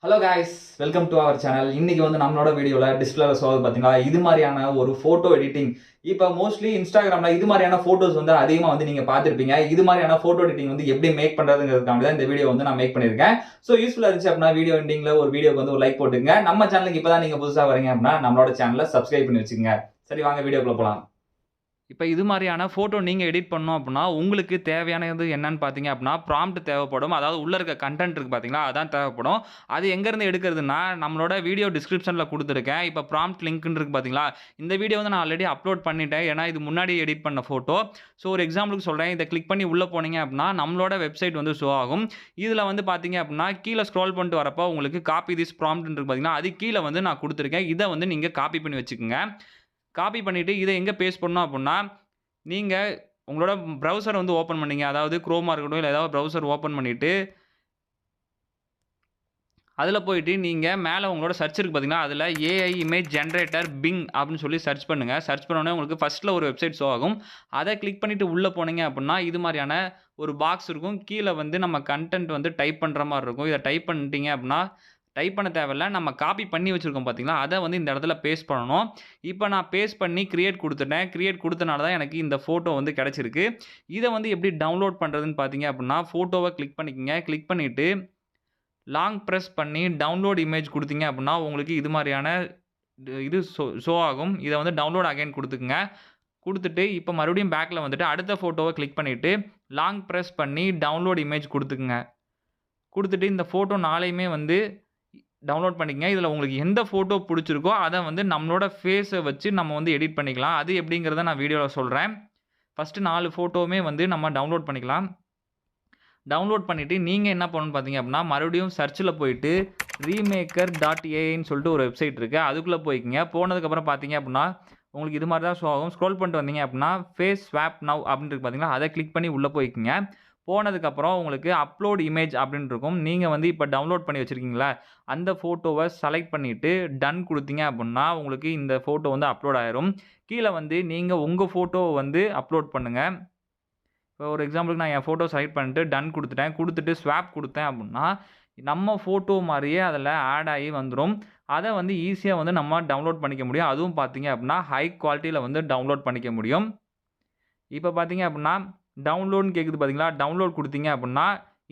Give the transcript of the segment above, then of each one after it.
Hello guys, welcome to our channel. இன்னைக்கு வந்து நம்மளோட வீடியோவில் டிஸ்பிளேல சொல்வது பார்த்தீங்களா, இது மாதிரியான ஒரு ஃபோட்டோ எடிட்டிங். இப்போ மோஸ்ட்லி இன்ஸ்டாகிராமில் இது மாதிரியான ஃபோட்டோஸ் வந்து அதிகமாக வந்து நீங்கள் பார்த்துருப்பீங்க. இது மாதிரியான ஃபோட்டோ எடிட்டிங் வந்து எப்படி மேக் பண்ணுறதுங்கிறதுக்காக தான் இந்த வீடியோ வந்து நான் மேக் பண்ணியிருக்கேன். ஸோ யூஸ்ஃபுல்லாக இருந்துச்சு அப்படின்னா வீடியோ எண்டிங்கில் ஒரு வீடியோக்கு வந்து ஒரு லைக் போட்டுங்க. நம்ம சேனலுக்கு இப்போ தான் நீங்கள் புதுசாக வரீங்க அப்படின்னா நம்மளோட சேனலை சப்ஸ்கிரைப் பண்ணி வச்சுக்கோங்க. சரி, வாங்க வீடியோக்குள்ள போகலாம். இப்ப இது மாரியான ஃபோட்டோ நீங்க எடிட் பண்ணணும் அப்டின்னா, உங்களுக்கு தேவையானது என்னன்னு பார்த்தீங்க அப்டின்னா, ப்ராம்ப்ட் தேவைப்படும். அதாவது உள்ள இருக்க கன்டென்ட் இருக்கு பார்த்தீங்களா, அதான் தேவைப்படும். அது எங்கேருந்து எடுக்கிறதுன்னா, நம்மளோட வீடியோ டிஸ்கிரிப்ஷன்ல குடுத்துருக்கேன். இப்ப ப்ராம்ப்ட் லிங்க்ன்னு இருக்கு பார்த்தீங்களா, இந்த வீடியோ வந்து நான் ஆல்ரெடி அப்லோட் பண்ணிட்டேன். ஏன்னா, இது முன்னாடி எடிட் பண்ண ஃபோட்டோ. ஸோ ஒரு எக்ஸாம்பிளுக்கு சொல்றேன். இத கிளிக் பண்ணி உள்ள போனீங்க அப்டின்னா, நம்மளோட வெப்சைட் வந்து ஷோ ஆகும். இதுல வந்து பார்த்தீங்க அப்டின்னா, கீழ ஸ்க்ரால் பண்ணிட்டு வரப்போ உங்களுக்கு காப்பி திஸ் ப்ராம்ப்ட்ன்னு இருக்கு பார்த்தீங்களா, அது கீழ வந்து நான் குடுத்துருக்கேன். இத வந்து நீங்க காப்பி பண்ணி வச்சுக்கங்க. காப்பி பண்ணிட்டு இத எங்க பேஸ்ட் பண்ணணும் அப்டின்னா, நீங்க உங்களோட ப்ரௌசர் வந்து ஓப்பன் பண்ணீங்க. அதாவது குரோமா இருக்கட்டும், இல்ல ஏதாவது ப்ரௌசர் ஓப்பன் பண்ணிட்டு, அதில போயிட்டு நீங்க மேல உங்களோட சர்ச் இருக்கு பார்த்தீங்களா, அதில ஏஐ இமேஜ் ஜெனரேட்டர் பிங் அப்படின்னு சொல்லி சர்ச் பண்ணுங்க. சர்ச் பண்ணோனே உங்களுக்கு ஃபர்ஸ்ட்ல ஒரு வெப்சைட் ஷோ ஆகும். அத கிளிக் பண்ணிட்டு உள்ள போனீங்க அப்படின்னா, இது மாரியான ஒரு பாக்ஸ் இருக்கும். கீழ வந்து நம்ம கன்டென்ட் வந்து டைப் பண்ற மாரி இருக்கும். இத டைப் பண்ணிட்டீங்க அப்படின்னா, டைப் பண்ண தேவையில்ல. நம்ம காப்பி பண்ணி வச்சிருக்கோம் பார்த்தீங்களா, அத வந்து இந்த இடத்துல பேஸ்ட் பண்ணணும். இப்ப நான் பேஸ்ட் பண்ணி கிரியேட் குடுத்துட்டேன். கிரியேட் குடுத்தனால தான் எனக்கு இந்த ஃபோட்டோ வந்து கிடைச்சிருக்கு. இத வந்து எப்படி டவுன்லோட் பண்றதுன்னு பார்த்தீங்க அப்படின்னா, ஃபோட்டோவ கிளிக் பண்ணிக்கங்க. கிளிக் பண்ணிட்டு லாங் பிரஸ் பண்ணி டவுன்லோட் இமேஜ் குடுத்தீங்க அப்படின்னா, உங்களுக்கு இது மாரியான இது ஷோ ஆகும். இத வந்து டவுன்லோட் அகைன் குடுத்துக்கங்க. குடுத்துட்டு இப்ப மறுபடியும் பேக்ல வந்துட்டு அடுத்த ஃபோட்டோவ கிளிக் பண்ணிட்டு, லாங் பிரஸ் பண்ணி டவுன்லோட் இமேஜ் குடுத்துக்கங்க. குடுத்துட்டு இந்த ஃபோட்டோ 4யுமே வந்து டவுன்லோட் பண்ணிக்கங்க. இதுல உங்களுக்கு எந்த ஃபோட்டோ புடிச்சிருக்கோ, அத வந்து நம்மளோட ஃபேஸ வச்சு நம்ம வந்து எடிட் பண்ணிக்கலாம். அது எப்படிங்கிறத நான் வீடியோல சொல்றேன். ஃபர்ஸ்ட்டு 4 ஃபோட்டோவுமே வந்து நம்ம டவுன்லோட் பண்ணிக்கலாம். டவுன்லோட் பண்ணிட்டு நீங்க என்ன பண்ணணும்னு பார்த்தீங்க அப்படின்னா, மறுபடியும் சர்ச்ல போயிட்டு remaker.aiன்னு சொல்லிட்டு ஒரு வெப்சைட் இருக்கு. அதுக்குள்ள போய்க்கங்க. போனதுக்கப்புறம் பார்த்தீங்க அப்படின்னா, உங்களுக்கு இது மாரி தான் ஷோ ஆகும். ஸ்க்ரோல் பண்ணிட்டு வந்தீங்க அப்படின்னா, ஃபேஸ் ஸ்வாப் நவ் அப்படின்னு இருக்கு பார்த்தீங்களா, அத கிளிக் பண்ணி உள்ள போய்க்கங்க. போனதுக்கப்புறம் உங்களுக்கு அப்லோட் இமேஜ் அப்படின்னு இருக்கும். நீங்க வந்து இப்ப டவுன்லோட் பண்ணி வச்சிருக்கீங்கல்ல, அந்த ஃபோட்டோவ செலக்ட் பண்ணிட்டு டன் குடுத்தீங்க அப்படின்னா, உங்களுக்கு இந்த ஃபோட்டோ வந்து அப்லோட் ஆயிரும். கீழ வந்து நீங்க உங்க ஃபோட்டோவ வந்து அப்லோட் பண்ணுங்க. இப்போ ஒரு எக்ஸாம்பிளுக்கு நான் என் ஃபோட்டோ செலக்ட் பண்ணிட்டு டன் குடுத்துட்டேன். குடுத்துட்டு ஸ்வாப் குடுத்தேன் அப்புட்ன்னா, நம்ம ஃபோட்டோ மாரியே அதில ஆட் ஆகி வந்துரும். அத வந்து ஈஸியா வந்து நம்ம டவுன்லோட் பண்ணிக்க முடியும். அதுவும் பார்த்தீங்க அப்புட்ன்னா, ஹை குவாலிட்டில வந்து டவுன்லோட் பண்ணிக்க முடியும். இப்ப பார்த்தீங்க அப்புட்ன்னா, டவுன்லோட்ன்னு கேட்குது பார்த்தீங்களா? டவுன்லோட் குடுத்தீங்க அப்புட்ன்னா,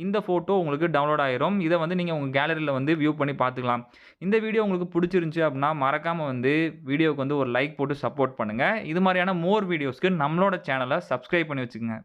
இந்த ஃபோட்டோ உங்களுக்கு டவுன்லோட் ஆயிரும். இத வந்து நீங்க உங்க கேலரில வந்து வியூ பண்ணி பார்த்துக்கலாம். இந்த வீடியோ உங்களுக்கு புடிச்சிருந்துச்சு அப்புட்ன்னா, மறக்காம வந்து வீடியோக்கு வந்து ஒரு லைக் போட்டு சப்போர்ட் பண்ணுங்க. இது மாரியான மோர் வீடியோஸ்க்கு நம்மளோட சேனல சப்ஸ்கிரைப் பண்ணி வச்சுக்கங்க.